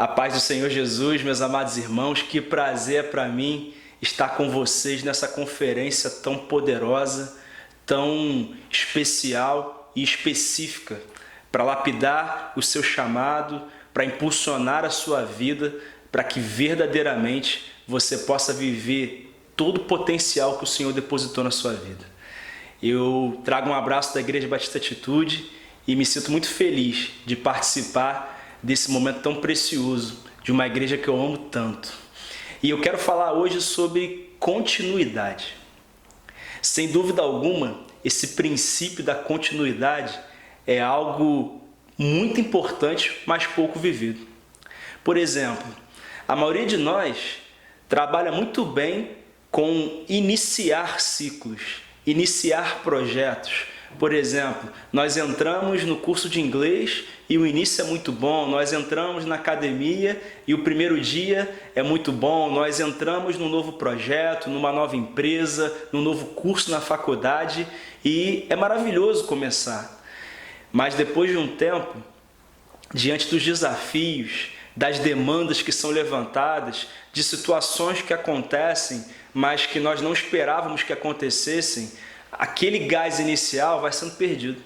A paz do Senhor Jesus, meus amados irmãos, que prazer é para mim estar com vocês nessa conferência tão poderosa, tão especial e específica para lapidar o seu chamado, para impulsionar a sua vida, para que verdadeiramente você possa viver todo o potencial que o Senhor depositou na sua vida. Eu trago um abraço da Igreja Batista Atitude e me sinto muito feliz de participar desse momento tão precioso de uma igreja que eu amo tanto. E eu quero falar hoje sobre continuidade. Sem dúvida alguma, esse princípio da continuidade é algo muito importante, mas pouco vivido. Por exemplo, a maioria de nós trabalha muito bem com iniciar ciclos, iniciar projetos. Por exemplo, nós entramos no curso de inglês e o início é muito bom, nós entramos na academia e o primeiro dia é muito bom, nós entramos num novo projeto, numa nova empresa, num novo curso na faculdade e é maravilhoso começar. Mas depois de um tempo, diante dos desafios, das demandas que são levantadas, de situações que acontecem, mas que nós não esperávamos que acontecessem, aquele gás inicial vai sendo perdido.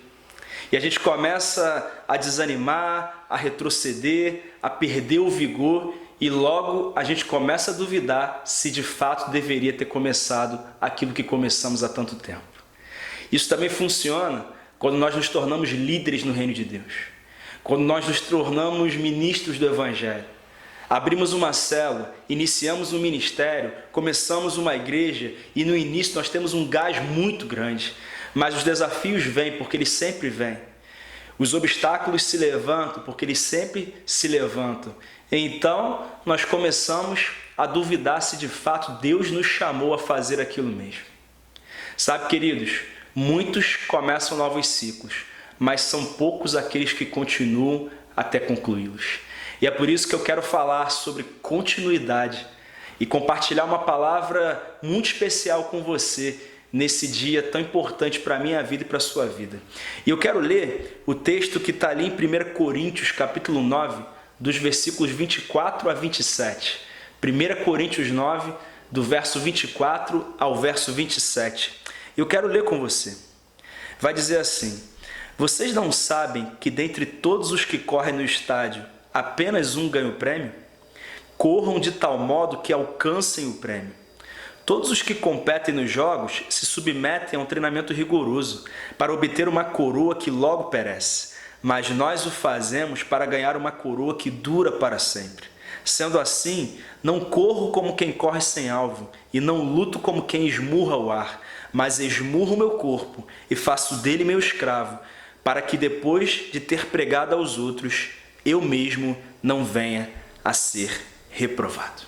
E a gente começa a desanimar, a retroceder, a perder o vigor e logo a gente começa a duvidar se de fato deveria ter começado aquilo que começamos há tanto tempo. Isso também funciona quando nós nos tornamos líderes no reino de Deus, quando nós nos tornamos ministros do Evangelho. Abrimos uma célula, iniciamos um ministério, começamos uma igreja e no início nós temos um gás muito grande, mas os desafios vêm porque eles sempre vêm. Os obstáculos se levantam porque eles sempre se levantam. Então nós começamos a duvidar se de fato Deus nos chamou a fazer aquilo mesmo. Sabe, queridos, muitos começam novos ciclos, mas são poucos aqueles que continuam até concluí-los. E é por isso que eu quero falar sobre continuidade e compartilhar uma palavra muito especial com você nesse dia tão importante para a minha vida e para a sua vida. E eu quero ler o texto que está ali em 1 Coríntios, capítulo 9, dos versículos 24 a 27. 1 Coríntios 9, do verso 24 ao verso 27. Eu quero ler com você. Vai dizer assim: vocês não sabem que dentre todos os que correm no estádio, apenas um ganha o prêmio? Corram de tal modo que alcancem o prêmio. Todos os que competem nos jogos se submetem a um treinamento rigoroso para obter uma coroa que logo perece, mas nós o fazemos para ganhar uma coroa que dura para sempre. Sendo assim, não corro como quem corre sem alvo e não luto como quem esmurra o ar, mas esmurro meu corpo e faço dele meu escravo, para que depois de ter pregado aos outros, eu mesmo não venha a ser reprovado.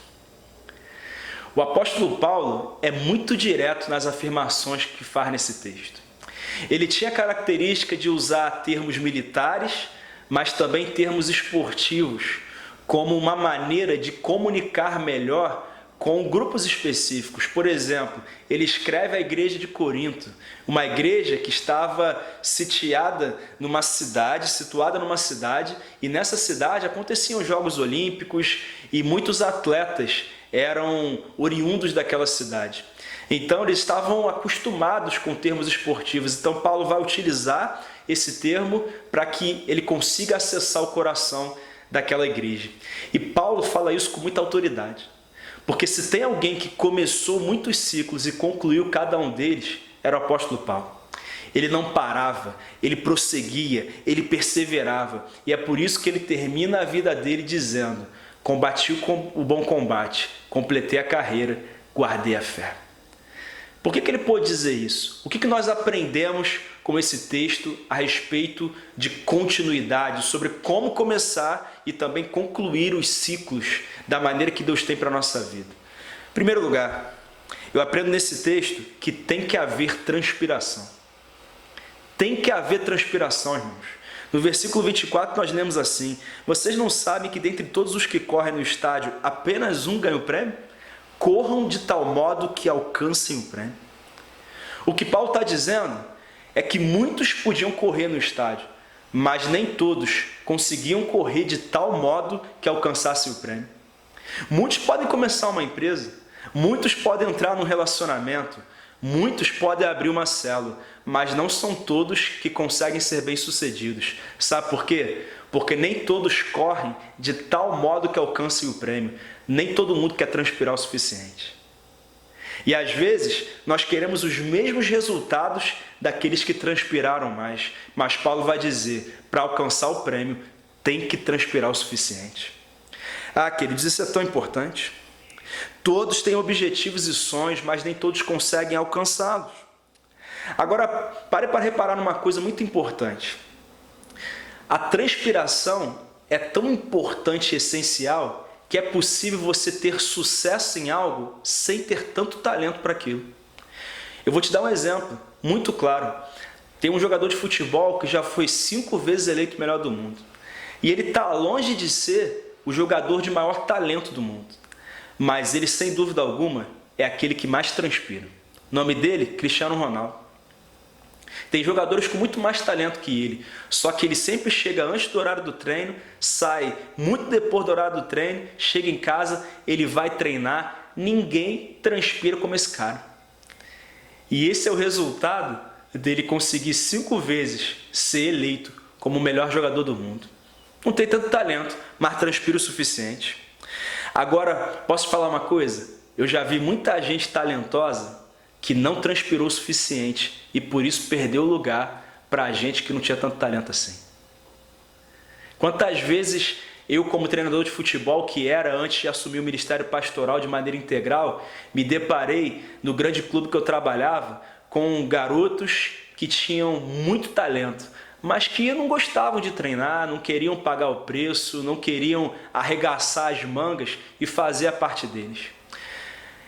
O apóstolo Paulo é muito direto nas afirmações que faz nesse texto. Ele tinha a característica de usar termos militares, mas também termos esportivos, como uma maneira de comunicar melhor com grupos específicos. Por exemplo, ele escreve à igreja de Corinto, uma igreja que estava situada numa cidade, e nessa cidade aconteciam os Jogos Olímpicos e muitos atletas eram oriundos daquela cidade. Então eles estavam acostumados com termos esportivos. Então Paulo vai utilizar esse termo para que ele consiga acessar o coração daquela igreja. E Paulo fala isso com muita autoridade. Porque se tem alguém que começou muitos ciclos e concluiu cada um deles, era o apóstolo Paulo. Ele não parava, ele prosseguia, ele perseverava. E é por isso que ele termina a vida dele dizendo: combati o bom combate, completei a carreira, guardei a fé. Por que ele pôde dizer isso? O que nós aprendemos com esse texto a respeito de continuidade, sobre como começar e também concluir os ciclos da maneira que Deus tem para a nossa vida? Em primeiro lugar, eu aprendo nesse texto que tem que haver transpiração. Tem que haver transpiração, irmãos. No versículo 24 nós lemos assim: vocês não sabem que dentre todos os que correm no estádio, apenas um ganha o prêmio? Corram de tal modo que alcancem o prêmio. O que Paulo está dizendo é que muitos podiam correr no estádio, mas nem todos conseguiam correr de tal modo que alcançassem o prêmio. Muitos podem começar uma empresa, muitos podem entrar num relacionamento, muitos podem abrir uma célula, mas não são todos que conseguem ser bem-sucedidos. Sabe por quê? Porque nem todos correm de tal modo que alcancem o prêmio. Nem todo mundo quer transpirar o suficiente. E às vezes nós queremos os mesmos resultados daqueles que transpiraram mais. Mas Paulo vai dizer, para alcançar o prêmio, tem que transpirar o suficiente. Queridos, isso é tão importante. Todos têm objetivos e sonhos, mas nem todos conseguem alcançá-los. Agora, pare para reparar numa coisa muito importante. A transpiração é tão importante e essencial que é possível você ter sucesso em algo sem ter tanto talento para aquilo. Eu vou te dar um exemplo muito claro. Tem um jogador de futebol que já foi 5 vezes eleito melhor do mundo. E ele está longe de ser o jogador de maior talento do mundo. Mas ele, sem dúvida alguma, é aquele que mais transpira. O nome dele, Cristiano Ronaldo. Tem jogadores com muito mais talento que ele, só que ele sempre chega antes do horário do treino, sai muito depois do horário do treino, chega em casa, ele vai treinar, ninguém transpira como esse cara. E esse é o resultado dele conseguir 5 vezes ser eleito como o melhor jogador do mundo. Não tem tanto talento, mas transpira o suficiente. Agora, posso te falar uma coisa? Eu já vi muita gente talentosa que não transpirou o suficiente e por isso perdeu o lugar para gente que não tinha tanto talento assim. Quantas vezes eu, como treinador de futebol que era antes de assumir o ministério pastoral de maneira integral, me deparei no grande clube que eu trabalhava com garotos que tinham muito talento, mas que não gostavam de treinar, não queriam pagar o preço, não queriam arregaçar as mangas e fazer a parte deles.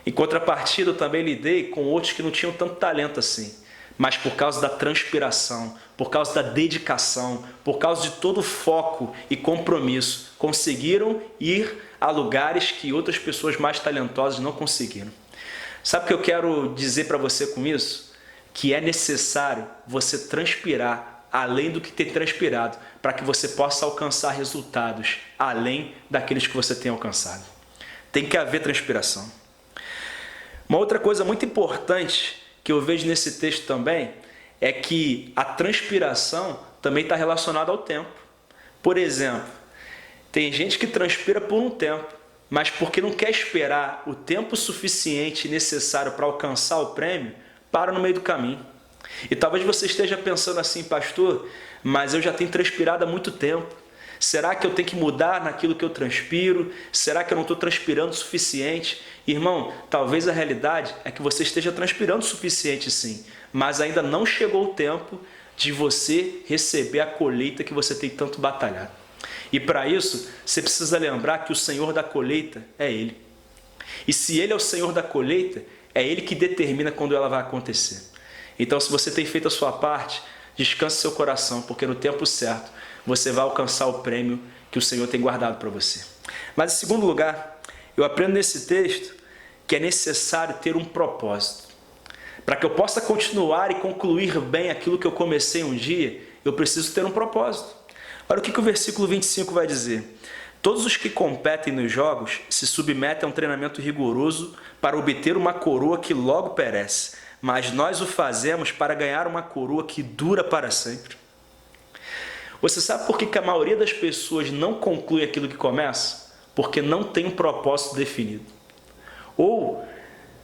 Em contrapartida, eu também lidei com outros que não tinham tanto talento assim, mas por causa da transpiração, por causa da dedicação, por causa de todo o foco e compromisso, conseguiram ir a lugares que outras pessoas mais talentosas não conseguiram. Sabe o que eu quero dizer para você com isso? Que é necessário você transpirar além do que ter transpirado, para que você possa alcançar resultados além daqueles que você tem alcançado. Tem que haver transpiração. Uma outra coisa muito importante que eu vejo nesse texto também é que a transpiração também está relacionada ao tempo. Por exemplo, tem gente que transpira por um tempo, mas porque não quer esperar o tempo suficiente necessário para alcançar o prêmio, para no meio do caminho. E talvez você esteja pensando assim, pastor, mas eu já tenho transpirado há muito tempo. Será que eu tenho que mudar naquilo que eu transpiro? Será que eu não estou transpirando o suficiente? Irmão, talvez a realidade é que você esteja transpirando o suficiente sim, mas ainda não chegou o tempo de você receber a colheita que você tem tanto batalhado. E para isso, você precisa lembrar que o Senhor da colheita é Ele. E se Ele é o Senhor da colheita, é Ele que determina quando ela vai acontecer. Então, se você tem feito a sua parte, descanse seu coração, porque no tempo certo você vai alcançar o prêmio que o Senhor tem guardado para você. Mas, em segundo lugar, eu aprendo nesse texto que é necessário ter um propósito. Para que eu possa continuar e concluir bem aquilo que eu comecei um dia, eu preciso ter um propósito. Olha o que o versículo 25 vai dizer. Todos os que competem nos jogos se submetem a um treinamento rigoroso para obter uma coroa que logo perece, mas nós o fazemos para ganhar uma coroa que dura para sempre. Você sabe por que a maioria das pessoas não conclui aquilo que começa? Porque não tem um propósito definido. Ou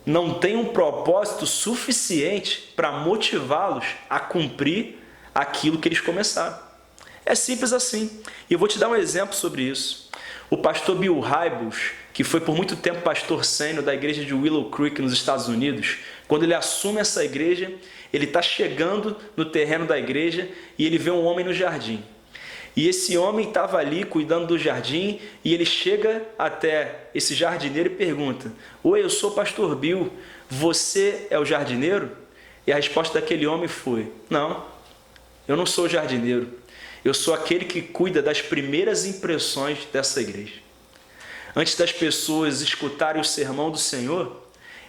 não tem um propósito suficiente para motivá-los a cumprir aquilo que eles começaram. É simples assim. E eu vou te dar um exemplo sobre isso. O pastor Bill Hybels, que foi por muito tempo pastor sênior da igreja de Willow Creek nos Estados Unidos, quando ele assume essa igreja, ele está chegando no terreno da igreja e ele vê um homem no jardim. E esse homem estava ali cuidando do jardim e ele chega até esse jardineiro e pergunta: oi, eu sou o pastor Bill, você é o jardineiro? E a resposta daquele homem foi: não, eu não sou o jardineiro, eu sou aquele que cuida das primeiras impressões dessa igreja. Antes das pessoas escutarem o sermão do Senhor,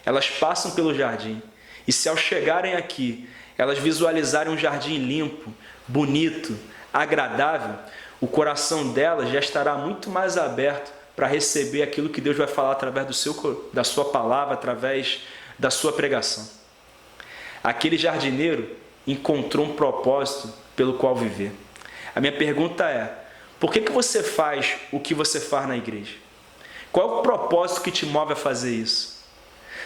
elas passam pelo jardim. E se ao chegarem aqui, elas visualizarem um jardim limpo, bonito, agradável, o coração dela já estará muito mais aberto para receber aquilo que Deus vai falar através da sua palavra, através da sua pregação. Aquele jardineiro encontrou um propósito pelo qual viver. A minha pergunta é: por que você faz o que você faz na igreja? Qual é o propósito que te move a fazer isso?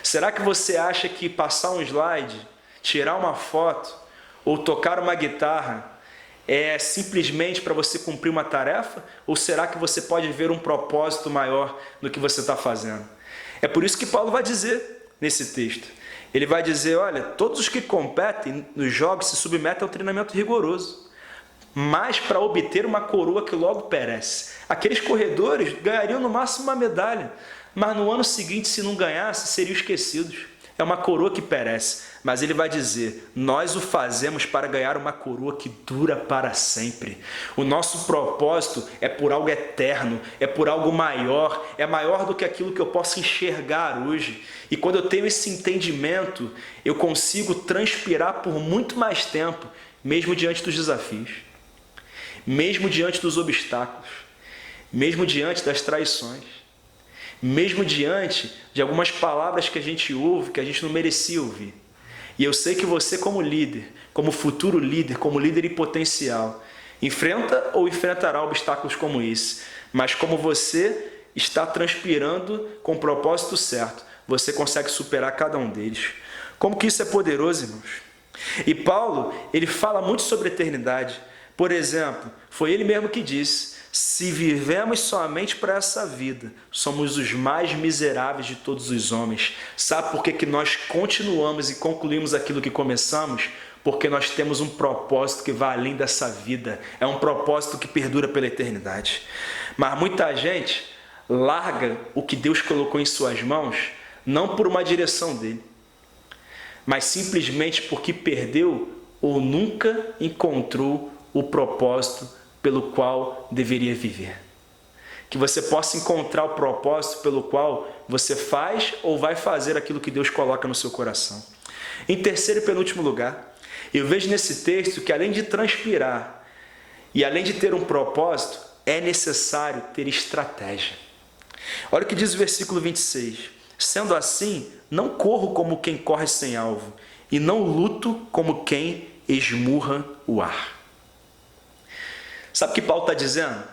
Será que você acha que passar um slide, tirar uma foto ou tocar uma guitarra é simplesmente para você cumprir uma tarefa? Ou será que você pode ver um propósito maior no que você está fazendo? É por isso que Paulo vai dizer nesse texto. Ele vai dizer, olha, todos os que competem nos jogos se submetem ao treinamento rigoroso, mas para obter uma coroa que logo perece. Aqueles corredores ganhariam no máximo uma medalha, mas no ano seguinte, se não ganhasse, seriam esquecidos. É uma coroa que perece, mas ele vai dizer, nós o fazemos para ganhar uma coroa que dura para sempre. O nosso propósito é por algo eterno, é por algo maior, é maior do que aquilo que eu posso enxergar hoje. E quando eu tenho esse entendimento, eu consigo transpirar por muito mais tempo, mesmo diante dos desafios, mesmo diante dos obstáculos, mesmo diante das traições, mesmo diante de algumas palavras que a gente ouve, que a gente não merecia ouvir. E eu sei que você, como líder, como futuro líder, como líder em potencial, enfrenta ou enfrentará obstáculos como esse, mas como você está transpirando com o propósito certo, você consegue superar cada um deles. Como que isso é poderoso, irmãos? E Paulo, ele fala muito sobre a eternidade. Por exemplo, foi ele mesmo que disse, se vivemos somente para essa vida, somos os mais miseráveis de todos os homens. Sabe por que nós continuamos e concluímos aquilo que começamos? Porque nós temos um propósito que vai além dessa vida. É um propósito que perdura pela eternidade. Mas muita gente larga o que Deus colocou em suas mãos, não por uma direção dele, mas simplesmente porque perdeu ou nunca encontrou o propósito pelo qual deveria viver. Que você possa encontrar o propósito pelo qual você faz ou vai fazer aquilo que Deus coloca no seu coração. Em terceiro e penúltimo lugar, eu vejo nesse texto que além de transpirar e além de ter um propósito, é necessário ter estratégia. Olha o que diz o versículo 26. Sendo assim, não corro como quem corre sem alvo, e não luto como quem esmurra o ar. Sabe o que Paulo está dizendo?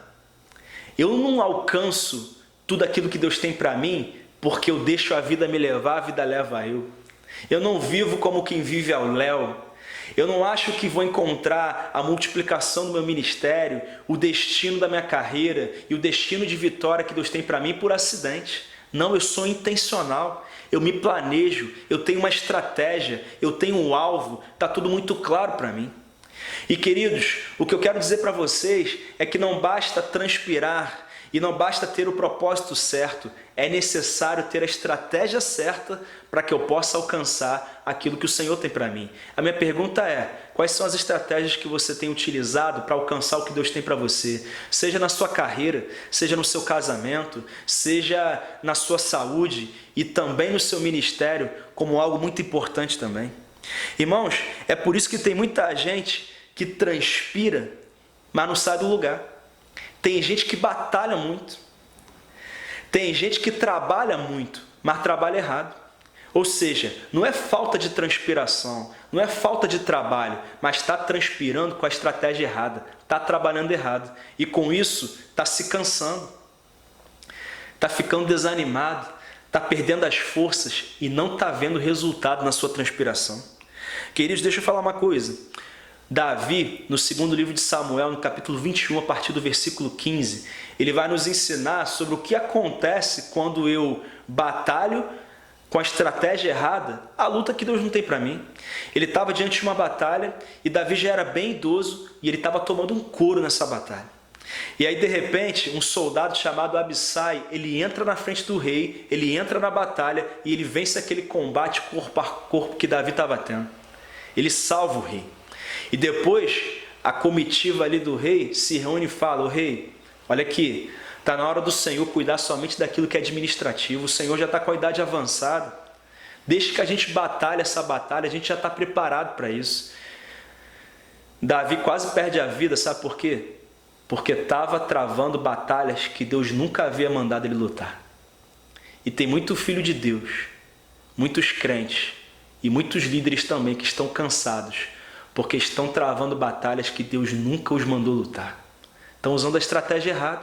Eu não alcanço tudo aquilo que Deus tem para mim porque eu deixo a vida me levar, a vida leva eu. Eu não vivo como quem vive ao léu. Eu não acho que vou encontrar a multiplicação do meu ministério, o destino da minha carreira e o destino de vitória que Deus tem para mim por acidente. Não, eu sou intencional, eu me planejo, eu tenho uma estratégia, eu tenho um alvo, está tudo muito claro para mim. E queridos, o que eu quero dizer para vocês é que não basta transpirar e não basta ter o propósito certo, é necessário ter a estratégia certa para que eu possa alcançar aquilo que o Senhor tem para mim. A minha pergunta é, quais são as estratégias que você tem utilizado para alcançar o que Deus tem para você? Seja na sua carreira, seja no seu casamento, seja na sua saúde e também no seu ministério, como algo muito importante também. Irmãos, é por isso que tem muita gente que transpira, mas não sai do lugar. Tem gente que batalha muito. Tem gente que trabalha muito, mas trabalha errado. Ou seja, não é falta de transpiração, não é falta de trabalho, mas está transpirando com a estratégia errada, está trabalhando errado. E com isso, está se cansando, está ficando desanimado, está perdendo as forças e não está vendo resultado na sua transpiração. Queridos, deixa eu falar uma coisa. Davi, no segundo livro de Samuel, no capítulo 21, a partir do versículo 15, ele vai nos ensinar sobre o que acontece quando eu batalho com a estratégia errada, a luta que Deus não tem para mim. Ele estava diante de uma batalha e Davi já era bem idoso e ele estava tomando um couro nessa batalha. E aí, de repente, um soldado chamado Abissai, ele entra na frente do rei, ele entra na batalha e ele vence aquele combate corpo a corpo que Davi estava tendo. Ele salva o rei. E depois, a comitiva ali do rei se reúne e fala, ô rei, olha aqui, está na hora do Senhor cuidar somente daquilo que é administrativo, o Senhor já está com a idade avançada, deixa que a gente batalhe essa batalha, a gente já está preparado para isso. Davi quase perde a vida, sabe por quê? Porque estava travando batalhas que Deus nunca havia mandado ele lutar. E tem muito filho de Deus, muitos crentes e muitos líderes também que estão cansados, porque estão travando batalhas que Deus nunca os mandou lutar. Estão usando a estratégia errada.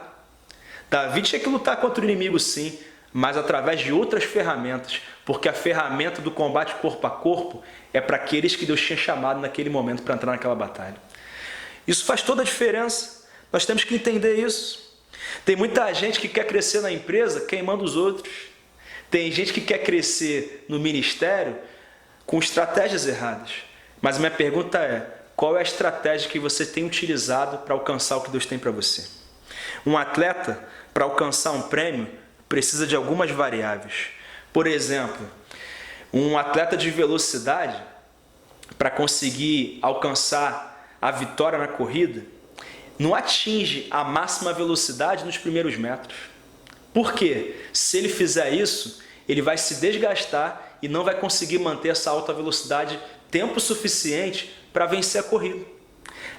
Davi tinha que lutar contra o inimigo sim, mas através de outras ferramentas, porque a ferramenta do combate corpo a corpo é para aqueles que Deus tinha chamado naquele momento para entrar naquela batalha. Isso faz toda a diferença. Nós temos que entender isso. Tem muita gente que quer crescer na empresa queimando os outros. Tem gente que quer crescer no ministério com estratégias erradas. Mas a minha pergunta é, qual é a estratégia que você tem utilizado para alcançar o que Deus tem para você? Um atleta, para alcançar um prêmio, precisa de algumas variáveis. Por exemplo, um atleta de velocidade, para conseguir alcançar a vitória na corrida, não atinge a máxima velocidade nos primeiros metros. Por quê? Se ele fizer isso, ele vai se desgastar e não vai conseguir manter essa alta velocidade tempo suficiente para vencer a corrida.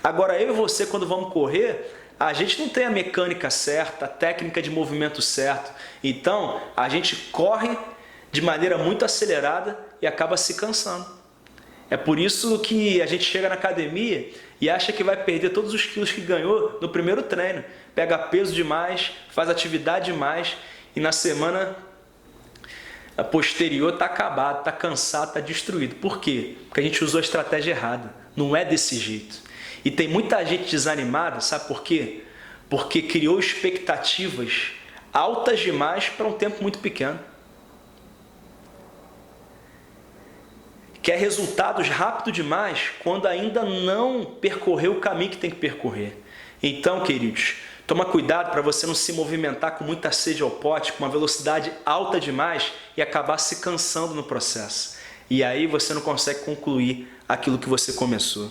Agora, eu e você, quando vamos correr, a gente não tem a mecânica certa, a técnica de movimento certo. Então, a gente corre de maneira muito acelerada e acaba se cansando. É por isso que a gente chega na academia e acha que vai perder todos os quilos que ganhou no primeiro treino. Pega peso demais, faz atividade demais e na semana posterior está acabado, está cansado, está destruído. Por quê? Porque a gente usou a estratégia errada. Não é desse jeito. E tem muita gente desanimada, sabe por quê? Porque criou expectativas altas demais para um tempo muito pequeno. Quer resultados rápido demais quando ainda não percorreu o caminho que tem que percorrer. Então, queridos, toma cuidado para você não se movimentar com muita sede ao pote, com uma velocidade alta demais e acabar se cansando no processo. E aí você não consegue concluir aquilo que você começou.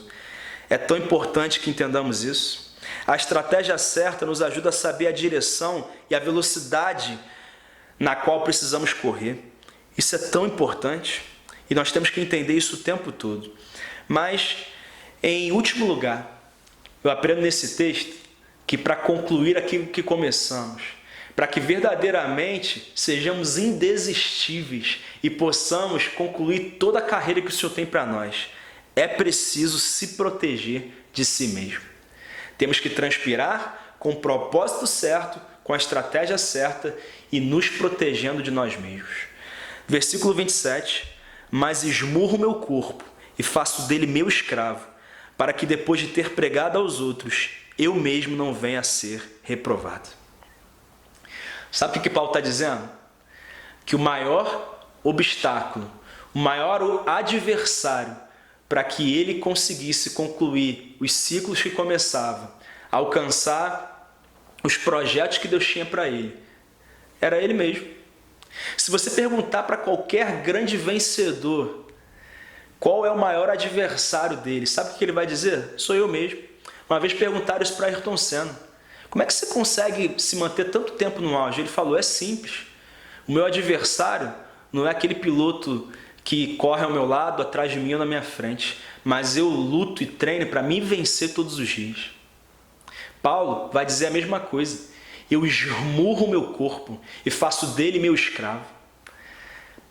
É tão importante que entendamos isso. A estratégia certa nos ajuda a saber a direção e a velocidade na qual precisamos correr. Isso é tão importante. E nós temos que entender isso o tempo todo. Mas, em último lugar, eu aprendo nesse texto que para concluir aquilo que começamos, para que verdadeiramente sejamos indesistíveis e possamos concluir toda a carreira que o Senhor tem para nós, é preciso se proteger de si mesmo. Temos que transpirar com o propósito certo, com a estratégia certa e nos protegendo de nós mesmos. Versículo 27. Mas esmurro meu corpo e faço dele meu escravo, para que depois de ter pregado aos outros, eu mesmo não venha a ser reprovado. Sabe o que Paulo está dizendo? Que o maior obstáculo, o maior adversário para que ele conseguisse concluir os ciclos que começavam, alcançar os projetos que Deus tinha para ele, era ele mesmo. Se você perguntar para qualquer grande vencedor qual é o maior adversário dele, sabe o que ele vai dizer? Sou eu mesmo. Uma vez perguntaram isso para Ayrton Senna. Como é que você consegue se manter tanto tempo no auge? Ele falou, é simples. O meu adversário não é aquele piloto que corre ao meu lado, atrás de mim ou na minha frente, mas eu luto e treino para me vencer todos os dias. Paulo vai dizer a mesma coisa. Eu esmurro meu corpo e faço dele meu escravo.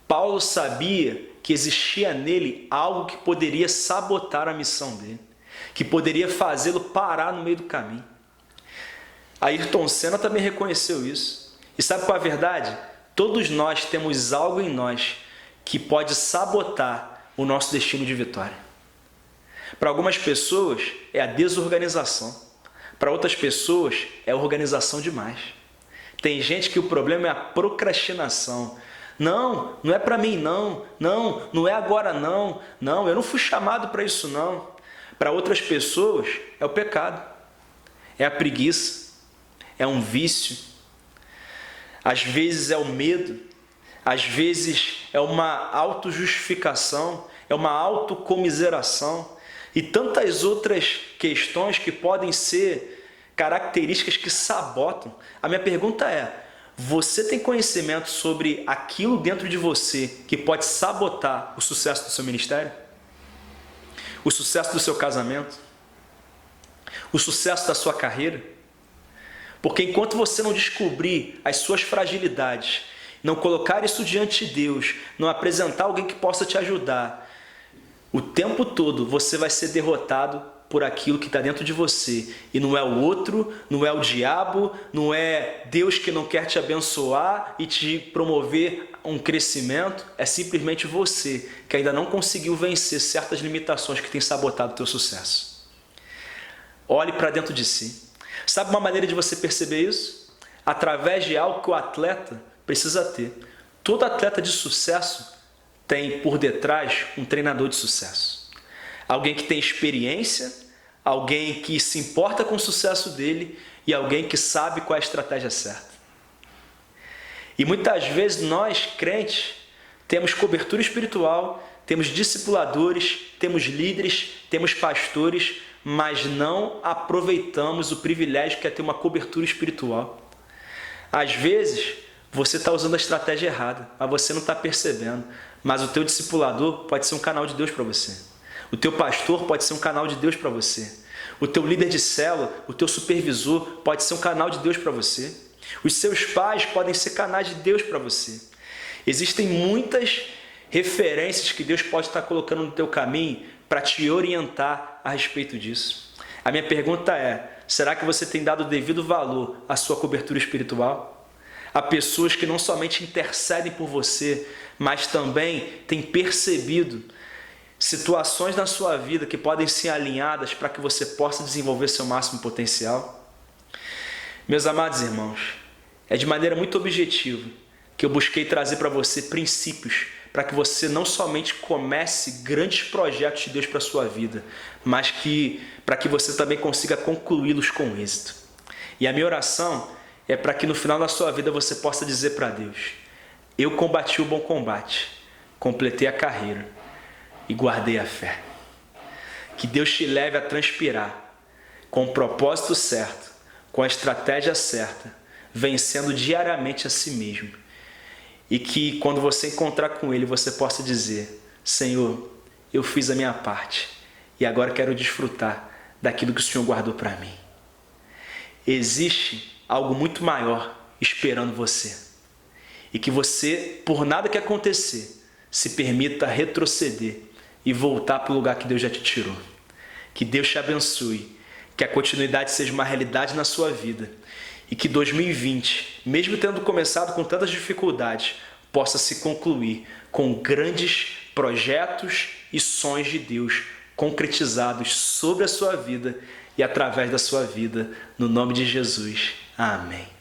Paulo sabia que existia nele algo que poderia sabotar a missão dele, que poderia fazê-lo parar no meio do caminho. Ayrton Senna também reconheceu isso. E sabe qual é a verdade? Todos nós temos algo em nós que pode sabotar o nosso destino de vitória. Para algumas pessoas é a desorganização. Para outras pessoas é organização demais. Tem gente que o problema é a procrastinação. Não, não é para mim não. Não é agora não. Não, eu não fui chamado para isso não. Para outras pessoas é o pecado. É a preguiça. É um vício. Às vezes é o medo. Às vezes é uma autojustificação. É uma autocomiseração. E tantas outras questões que podem ser características que sabotam. A minha pergunta é, você tem conhecimento sobre aquilo dentro de você que pode sabotar o sucesso do seu ministério? O sucesso do seu casamento? o sucesso da sua carreira? Porque enquanto você não descobrir as suas fragilidades, não colocar isso diante de Deus, não apresentar alguém que possa te ajudar, o tempo todo você vai ser derrotado por aquilo que está dentro de você. E não é o outro, não é o diabo, não é Deus que não quer te abençoar e te promover um crescimento. É simplesmente você que ainda não conseguiu vencer certas limitações que têm sabotado o teu sucesso. Olhe para dentro de si. Sabe uma maneira de você perceber isso? Através de algo que o atleta precisa ter. Todo atleta de sucesso tem por detrás um treinador de sucesso. Alguém que tem experiência, alguém que se importa com o sucesso dele e alguém que sabe qual é a estratégia certa. E muitas vezes nós, crentes, temos cobertura espiritual, temos discipuladores, temos líderes, temos pastores, mas não aproveitamos o privilégio que é ter uma cobertura espiritual. Às vezes, você está usando a estratégia errada, mas você não está percebendo. Mas o teu discipulador pode ser um canal de Deus para você. O teu pastor pode ser um canal de Deus para você. O teu líder de célula, o teu supervisor pode ser um canal de Deus para você. Os seus pais podem ser canais de Deus para você. Existem muitas referências que Deus pode estar colocando no teu caminho para te orientar a respeito disso. A minha pergunta é, será que você tem dado o devido valor à sua cobertura espiritual? Há pessoas que não somente intercedem por você, mas também têm percebido situações na sua vida que podem ser alinhadas para que você possa desenvolver seu máximo potencial? Meus amados irmãos, é de maneira muito objetiva que eu busquei trazer para você princípios para que você não somente comece grandes projetos de Deus para a sua vida, mas para que você também consiga concluí-los com êxito. E a minha oração é para que no final da sua vida você possa dizer para Deus: eu combati o bom combate, completei a carreira e guardei a fé. Que Deus te leve a transpirar com o propósito certo, com a estratégia certa, vencendo diariamente a si mesmo. E que quando você encontrar com Ele, você possa dizer: Senhor, eu fiz a minha parte e agora quero desfrutar daquilo que o Senhor guardou para mim. Existe algo muito maior esperando você. E que você, por nada que acontecer, se permita retroceder e voltar para o lugar que Deus já te tirou. Que Deus te abençoe, que a continuidade seja uma realidade na sua vida e que 2020, mesmo tendo começado com tantas dificuldades, possa se concluir com grandes projetos e sonhos de Deus concretizados sobre a sua vida e através da sua vida, no nome de Jesus. Amém.